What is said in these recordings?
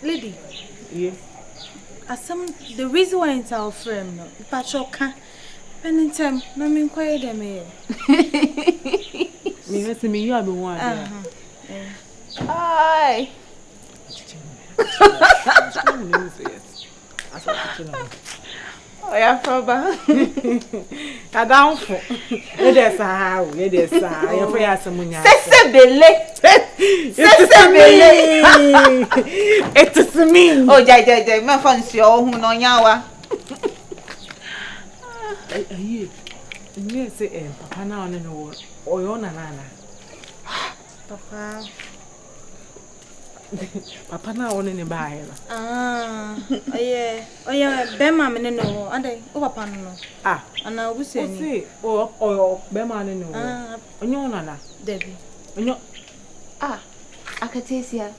Lady. Yeah. The reason why it's our friend, no, Pachoka. Anytime, no mean quiet them here. Me, you are the one. Hi. Oh, yeah, Proba. I down for it. How it is. I have someone. It is me. Oh, Jay, my fancy, oh, who know yawa. Yes, Papa now and then, or your nana. Papa. Papa now on in the Bible. Yeah, Bema, no, and I, Papa, no. And I will say, or Bema, no, on your nana, Debbie. Akatesia.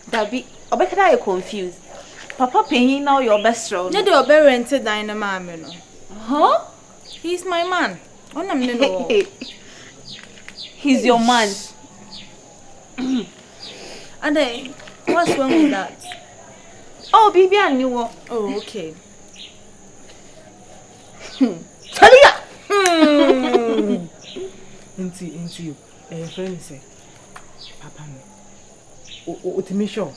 Debbie, Obeka, I confused. Papa paying now your best road. Not your bear rented dine mamma. Huh? He's my man. On a minute. He's your man. And what's wrong with that? Oh, baby, I knew. Oh, okay. Talia! Into you. Friend say, Papa, what to me show?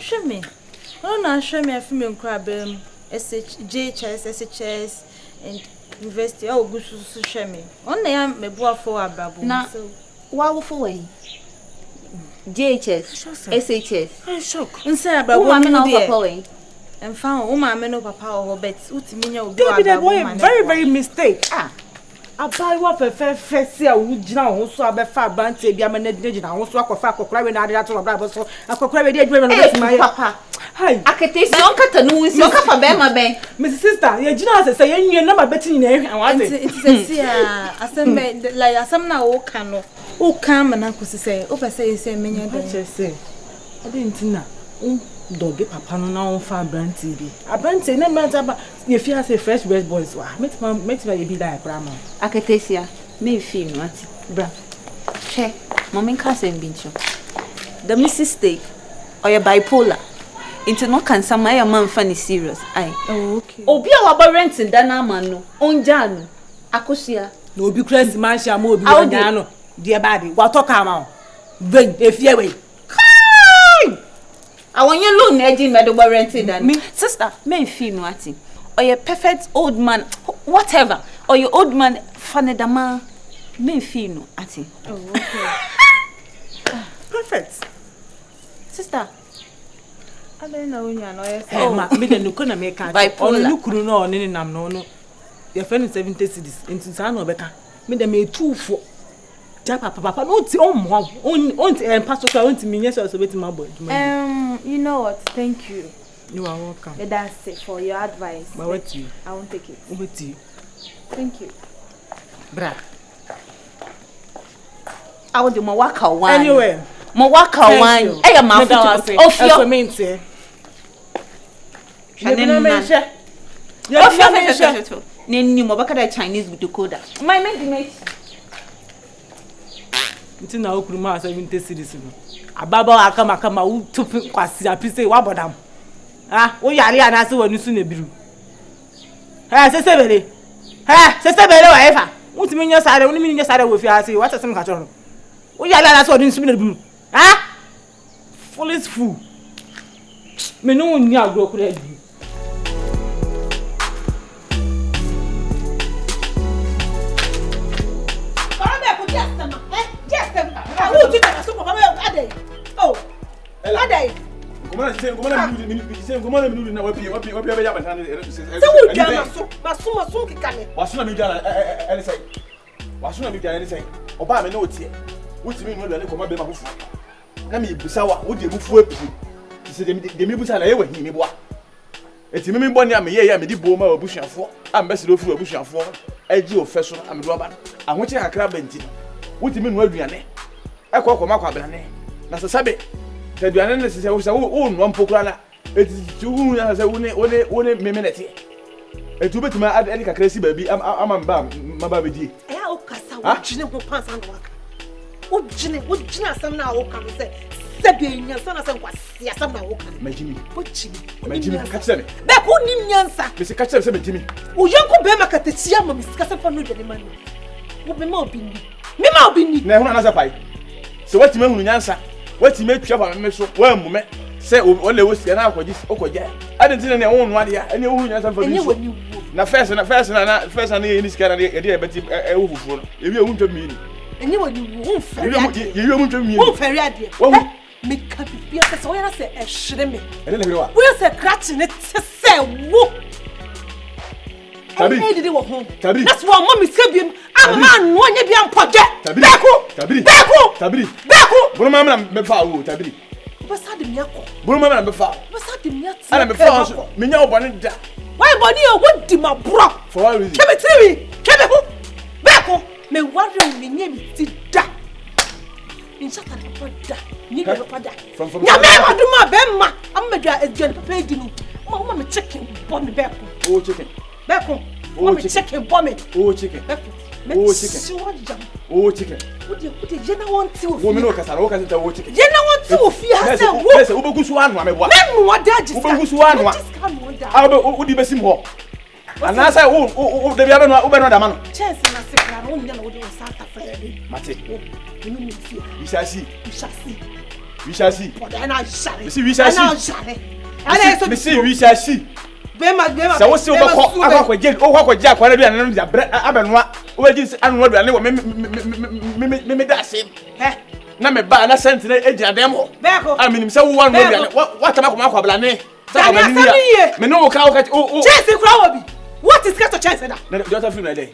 Show me. Oh, no, show me a female crab, JHS, SHS, and university. Oh, good to show me. Only I'm a boy for a babu. Now, what for way? JHS, SHS. I'm shocked. And say about woman no and found woman no papa or bets. David, boy, very mistake. About what a fair year would now also have a far banty, be a managed and also a cry when I had to a brother, so I could cry with my papa. Hi, I can taste your cat and who is your cup of Bema Bay. Mrs. Sister, your general say you're not betting in air. I want it. Like some now can. Oh, come and uncle say, oh, I say, many say. I didn't know. Doggy papa no far brand TV. A brand say, no matter about if you have a fresh breast boys, makes my be like grandma. Akatesia, may feel what, bra. Che, Mommy cousin Bincho. The Mrs. Steak or your bipolar. Into no can some my man funny serious. Aye. Oh, okay. Oh, be our renting Dana Mano, on Jano, Akosia. No be crazy man, shall move Diano, dear body. What talk about? Wait, if you wait. I want you loan edging meadow rented and me, sister, may feel nothing. Or your perfect old man, whatever. Or your old man, funny dama, may feel no ati. Oh, okay. Perfect. Sister. I don't know when you are oh, me the Nukuna make a bipolar. You couldn't know any nam no. Your friend is 70 cities into Sano Becca. Me the may 2 for. Papa, on Pastor, I want to mean yes, or so with my boy. You know what? Thank you. You are welcome. That's it for your advice. But what you? I won't take it. What you? Thank you. Bra. I will do my work one. Anyway, my work one. I am my daughter. Oh, you mean say? You know, Chinese with the coda. My mate. Until now, Kuruma 70 cities. A baba akama who took kwasi a piece wa bodam. Ah, o yare anase wonu su na biru. Sesebele. Sesebele wa efa. Untimi nya sare, uni mi nya sare wo fi ase. What asem ka choro. O yare anase wonu su na biru. Foolish fool. Me no ni agro kura bi. Oh, Ade. Come on, say, come on, what you na sasabe taduane na sese wo no mpokura na etitu na sese wone memenete etu betima adi kakra si baabi ama mba maba bedie o kasa Ujine ko pants and waka. Ujine asam na wo kan say. Sebi nyansa na say kwasi asam na wo kan. Majimi. Majimi. Catch them. Be ko nim nyansa. Me say catch them say Majimi. O yanko be makatachia ma misika say fa no dwane man. Wo be ma obi ni. Me ma obi ni. Na hu na say pai. So what me hu nyansa. What me twa fa me so wa mu me. Say o le wo sika na akwaji okoja. Adentin na won no ade ya. Ene hu nyansa fa bi so. Na first na ni sika na e dey beti e wo fufu no. Ebi e hu ntwa mi ni. Enye woni wo feri ade. Ye hu ntwa mi ni. Wo feri ade. Wo me ka bibia se wo yana se e hire me. Ene na hire wa. Wo se crash ne se wo. Tabi. E didi wo ho. Tabi. That's why mama sika biem. Ama no nya bia mpoje. Tabi. Tabi. Beko. Bono mama na me fa wo Tabi. Basa de miako. Bono mama na me fa. Basa de miati. Ana me fa so. Me nya obone da. Why body o wo di ma bro? For what reason? Kebe ho. Beko. Me worry o me nya mi ti da. Inshata na poda. Ni be poda. From Ya me aduma be ma. Amedua eduane papa edi no. Mama me chicken bomb beko. Oh chicken. Beko. Mama chicken bomb. Oh chicken. Beko. Oh chicken. Oh chicken. What you na want to? Wo me no kasa wo kasa wo chicken. You na want to fear say wo. Yes, wo begusu anu amebwa. Me mo da ji. Wo begusu anu a. Ah wo di besim ho. Ana say wo de bia be no wo be no da ma no. Chance na se kra no nya na wo de osaatv. Mate. You know me fear. We shall see. We shall see. We shall see. But then I shall. We see we shall see. I shall. Ana so we see we shall see. Bema. Say wo see wo ko akwa jail. O kwa jail kwa na no dia bre abenwa. Wo ji anu adu ane wo me da shame. Na me ba na sent na ejina dem ho. Beko. Aminim say wo anu adu ane. What am akoma akwa blane. Say ma ni ya. Me no ka o. Chance kra wo bi. What is to chance da? Na do ta film na dey.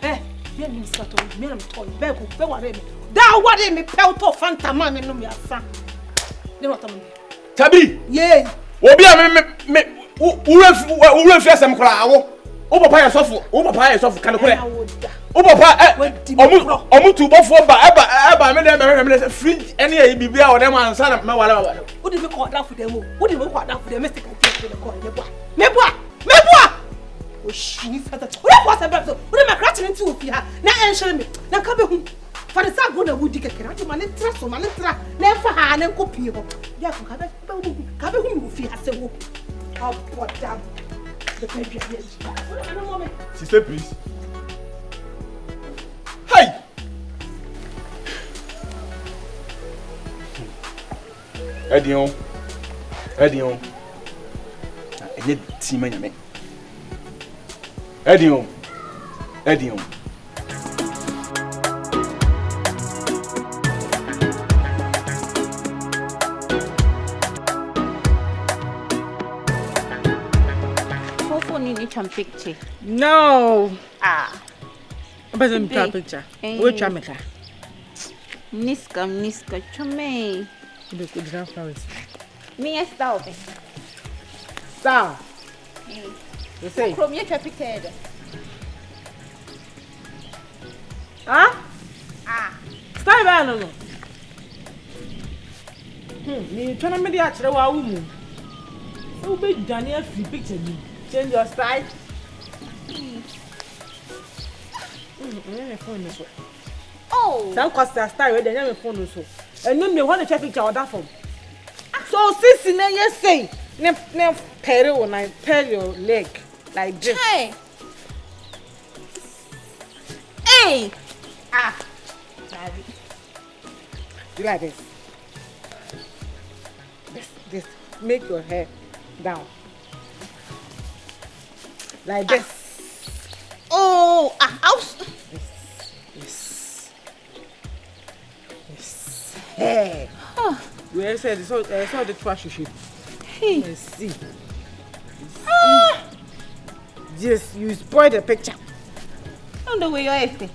Me ni skato, me na toy. Beko, be ware me. Da ware me pelto fanta ma me no me afa. Ne what am. Tabi. Yey. Obi a me ure fi asem kra awo. O papa ya sofo kan kure. O papa omu tubofo ba me dem fridge ene ya bibia o dem ansa na me wale. Wo di me ko da fu dem o. Wo di me ko da fu dem mistake ke ko me boa. O shini fata. Wo ko sa be so. Wo di me kra chine nti ofi ha. Na enhire me. Na ka be hu. For the sake na wudi kekere ati mane tra na fa ha na nko pie ho. Ya ko ka be hu mi ofi ha se wo. Oh, what damn. The baby is. Sister, please. Hey! Edion. I need team in me. Edion. Picture. No. But I'm taking picture. Which one? Niska, chome. Look, it's not flowers. Me a star. Star. You say? From your picture. Star ba no. Me trying to make the actual woman. So big Daniel free picture me. Change your style. Oh, that cost a style where the phone so. And then me want to check picture of that phone. So since you say, ne pair when I pair your leg like this. Hey. You like this? This. Make your hair down. Like this. Oh, Yes. Hey. We said so the trash you should. Hey. Let's see. Just you spoil the picture. On the way you're acting.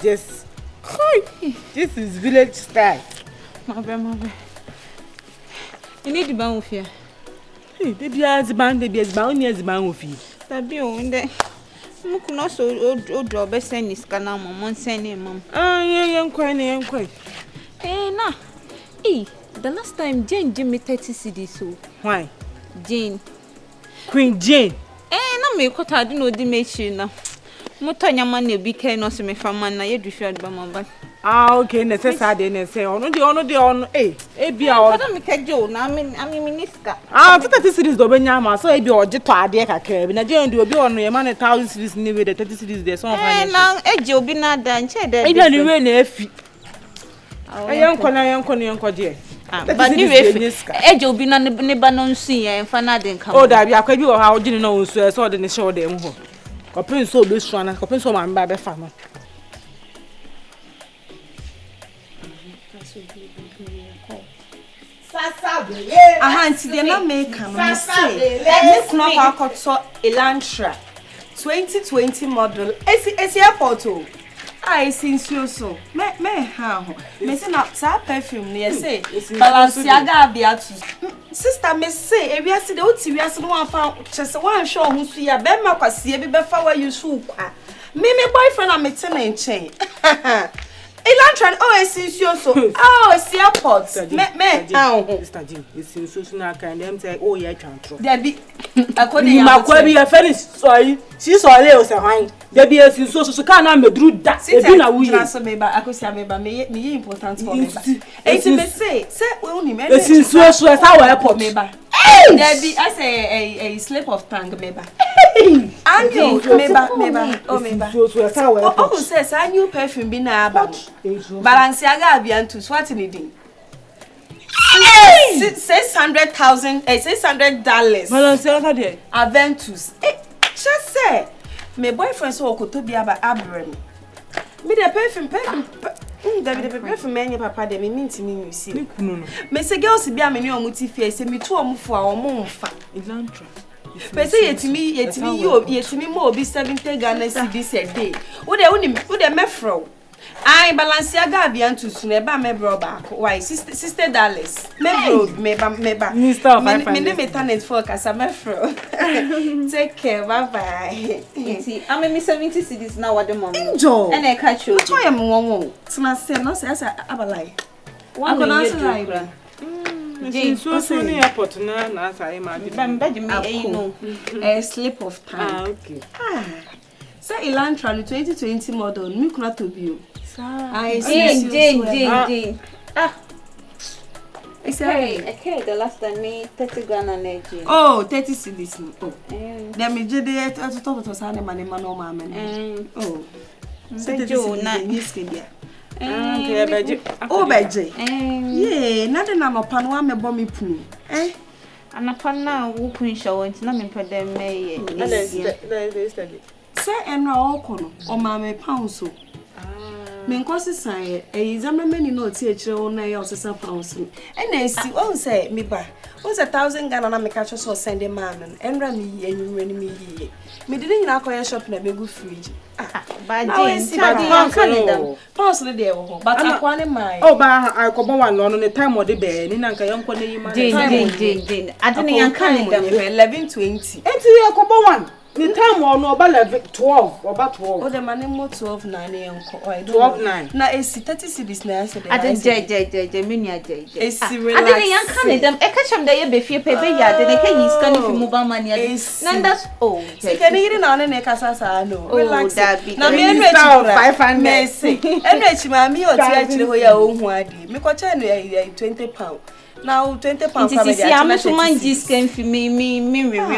Just this is village style. My bad. You need to ban with you. Hey, baby, as ban with you. Tabi o nde. Mo kuno so o job be send ni scanner mo send him mom. Yen kwai. Na. The last time Jane gave me 30 cedis so. Why? Jane. Queen Jane. Na me kwata do no di me chi na. Mutonya man you be care no se me fa man na ye du hwad ba man ba. Ah, okay, necessary dey say ono dey on bia o. But me kejo na me minister. Ah, 30 series do benya ma so bia o gito ade kakra bi na je ndi obi ono ye man 1000 series ni we the 30 series dey so fine. Na eje obi na da nche da. Ida ni we na afi. Ayenko je. But ni we eje obi na ne ba no nsu yen fa na de nka. O da bia kwa bi o ha o gine na o nsu e so de ne show dem ho. Kopin so be so na kopin so ma mba be fa no. Ahanti de na make am say make no akoto Elantra 2020 model esi airport o I since you so me ha ho me say na sa perfume ne say Balenciaga Abiatu sister me say ewiase de oti wiase no wan fa chese wan hwe ohun su ya be ma kwase bi be fa wa yusu kwa me boyfriend am te na enchen Elantra since you so esi airport me Mr. Jim since you na kan dem say ye twantro there be according to ma kwa bi e finish so le o se hwan there be since so kan na medru da e bi na wuyi so me ba akosia me ba me important for me ba enti me say we uni me since so sa wa airport me ba there be I say a slip of tongue me ba anyo me ba oh me ba so sa wa airport oh say sa new perfume bi na aba Balenciaga Abiatu what in it $600,000 $600 Balenciaga there Aventus just say my boyfriend so okoto bi aba abrem me the perfume the perfume me papa de me minti me see me say girls bi ameni omuti fie say me tu omufo a omumfa Elantra me say yetimi mo obi 70 Ghana cedis a day wo de mefro I Balenciaga Abiatu sune ba me bro back why $60 me ba Minister of Finance me talent for kasa mefro take care bye See am me 70 cedis na what the mom Joe and I catch you to am won tuna say no say abalai one na Jane so ni airport na say ma bi bembe me no a slip of tongue okay say Elantra 2020 model me kuna to bi o Jane. Okay, the last time me 30 Ghana energy. Oh, 30 cedis. Oh. Then me jede to talk to sana mane no MAAME. Oh. Say Joe na niskedia. Okay, beje. Oh, beje. Yeah, na de na no pa no amebo me punu. Anapa na wo kun show nti na me pede me ye. Say enra okono o MAAME pounds so. Me nkosi san e exam many no ti e kire won na ye osesa pounds no e na esi won say me ba won say 1000 Ghana na me ka cho so send MAAME enra me yi enwure ni me yi me de nyina akoye shop na megu fridge ba pounds no dey wo but akwa ne mai oh ba akobo wan no ne time ode be ni na nka yanko na yi ma Jane adene yanka ne dam 11:20 enti akobo wan the time on oba 12 oba 12 o de mane mo 12:9 yanko I don't 12:9 na esi 30 cedis na ase de ade je me nya je esi relax adene yanka ne dam e ka cham da ye be fie pe be ya adene ka yi scan fi mobile money ade na that's oh sika ni yiri na ne ka sasa no relax na me enu echi 500 mesi enu echi ma mi o ti achire ho ya ohun ade me ko cha no £20 now £20 for me I'm so man discount for me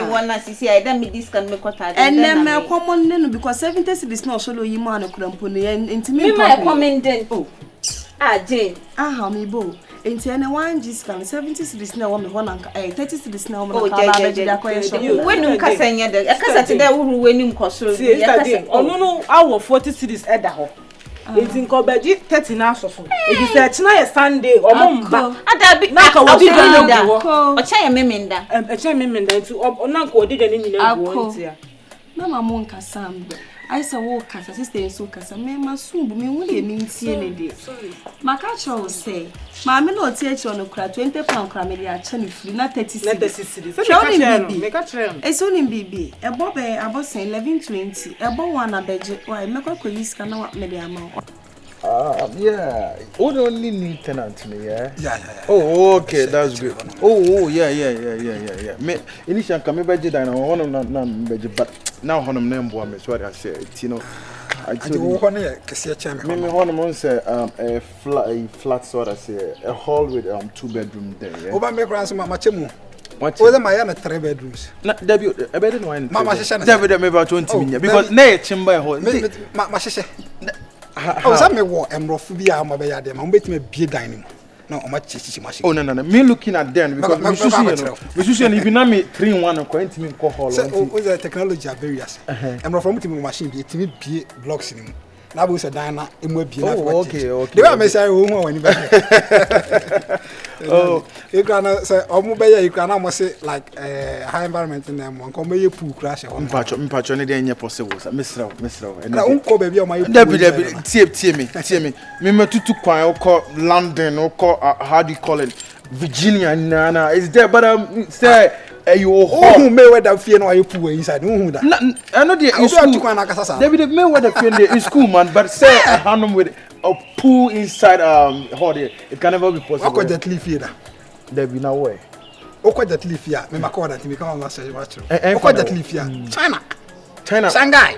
one sisi I don't me discount me kwata and then me common no because 70 cedis na so lo yi ma no krampo no enti me recommended oh Jane how me bo enti ene one discount 70 cedis na wo me ho na 30 cedis na wo me oh na when you kasa nya de kasa te da wuru wenim kosoro ya kasa ono no awo 40 cedis eda ho enti nko beji 30 na asofo ebi se china ye Sunday omomba adabi na ka wodi gana wo o cha ye memenda enti na ka wodi gana ni na wo enti ya na mama nka sambe I say wo kasa sister so kasa me masumbu me hu de mintie ne de maka cho say maame na oti echi ono kra £20 kra me de acha ne free na 30 cedis so me ka chere no eso ni bibi ebo be abosen 11:20 ebo one abeje why me kwa yiska na me de ama yeah. We only need tenant, yeah? Yeah. Oh, okay, that's good. Oh, yeah. Me, initially, come budget, I want to not budget, but now honum name boy me so I say you know I do one kese cheme me honum say a flat sort of say a hall with 2 bedroom there yeah oba me kran so ma chemu what was my 3 bedrooms na debut a bed no one mama sheshe debut me about 20 million because na chimba ho ma sheshe o sa me wo emrofo bi a ma be ya de ma betime bie dan ni no o ma chichi machine oh no me looking at them because we should if you na me 3 in 1 ko ntimi ko hall so the technology are various emrofo mutimi machine bi etimi bie blocks ni na bo se dan na emu abie na for okay they were me say o hu wani ba oh you can say omo be ya you can am say like high environment na mo nko me ye pool crash e mpacho ne dey possible sa misraw na unko be bi o ma ye tie me me matutu kwan ko London ko how do you call it Virginia na is there but say you who may weather fear no you pool inside who that I know the school kwan akasa David may weather fear in school man but say a hand with a pool inside how there it can never be possible what that leaf here there be no way what that leaf here me makọ that me come on say watch what that leaf here China Shanghai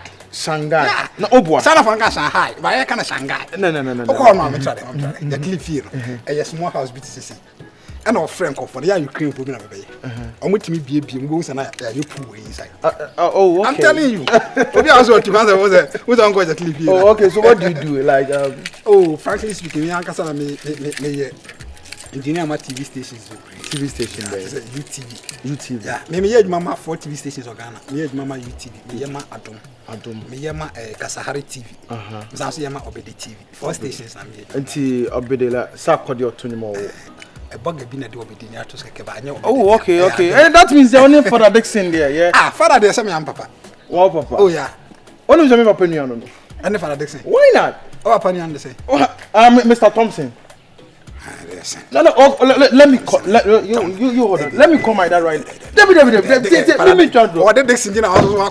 na obwa sana fanga Shanghai ba ya kana Shanghai no okọ ma me try that leaf here a small house BTCC and our friend come for the Ukraine for me na be omutimi bie mbo say na ya pool inside oh okay I'm telling you obi also to answer was on go that leaf here oh okay so what do you do like oh frankly speaking me ankasa na me engineer ma TV stations there UTV yeah me ye mama 4 TV stations of Ghana me ye mama UTV me ye ma Adom me ye ma Kasahari TV me say ye ma Obede TV 4 stations na me anti Obede la sa kodi otonimo a bug be na de Obede ni atos keke ba anya oh okay and that means they only Father Dixon there yeah Father there say me am papa wow papa oh yeah onu me papa ni anu and Father Dixon why not papa ni anu say Mr. Thompson no let me call you hold on let me call my dad right David let me try to what did Dixon no I will I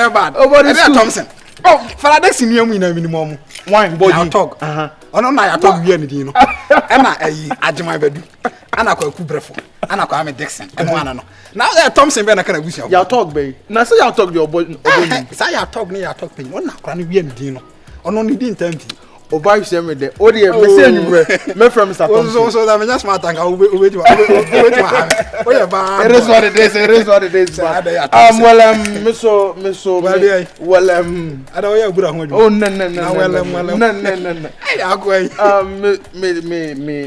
bad oh Thompson oh Father Dixon you na minimum wine body talk ono na ya talk wie ni no e na ajema bedu ana kwa ku brefo ana kwa me Dixon e no ana no now Thompson be na kana busia ya talk be na say ya talk your body say ya talk ni ya talk pe ona kwa ni wie ni no ono ni di ntampi Oba say me there. ODM me say you me from Mr. Thompson. So that me just smart and go wait to oh yeah ba. It is what it is. Well me so well I don't hear good ahun. Oh no. Hey akwa.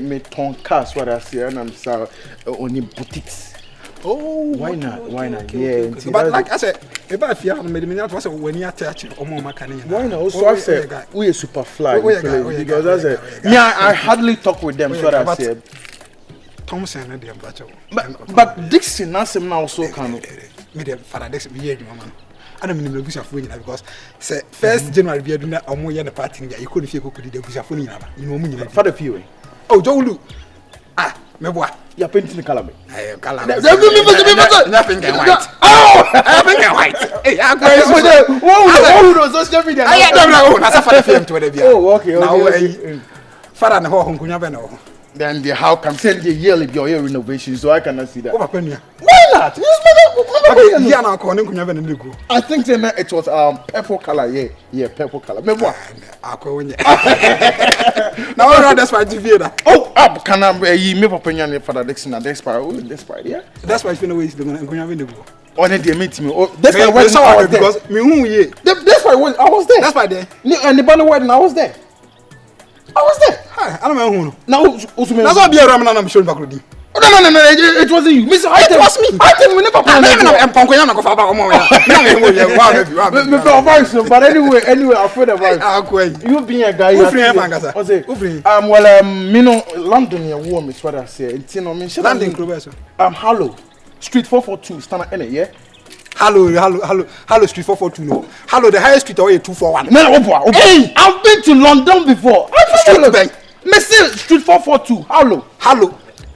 Me ton cast what I say and I'm sorry only boutiques. Oh, why not? Yeah, but like I said, if I fear me was when you attach why not? So I said we are super fly because I said I hardly talk with them. So I said Thompson and them but Dixon Nasim now so can me the Father Dixon be mama. I don't mean the bush of because say 1st January be do na omo ye the party you couldn't feel could the bush of you know for the FIE. Oh, Jolu. Me boy. You're painting the color. Color. Nothing white. Oh, nothing white. Hey, I'm going to whoa, social media. I don't know. That's a father film to the oh, okay. Father and home, Kunyabeno. Then the how come send the yearly your renovation so I cannot see that. Why not? I think it was purple color. Yeah, purple color. Me what? Now that's why TV. Oh, up can I me opinion for the Dixon and Despite, yeah. That's why I feel ways going to go. On they meet me. Oh, that's why I was there. Because me who ye. That's why I was there. That's why there. And the banner wedding I was there. I don't know who. Now, that's what be a Raman I'm showing back with you. No, it wasn't you. Mr. It was me. I think we never planned it. I'm Ponkoyana go for about but anyway, I'll feel the vibe. You being a guy, me no London, your warm is what I say. It's in London, Hallow Street 442, stand in it, yeah. Hello, Street 442. No, hello, the highest street away 241. No, hey, I've been to London before. Mr. Street 442. Hello.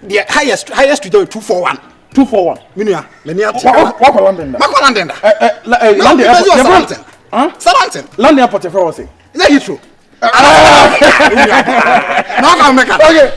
The highest street away 241. 241. What London? London. London. Huh? London Airport. Is that true? No, Okay.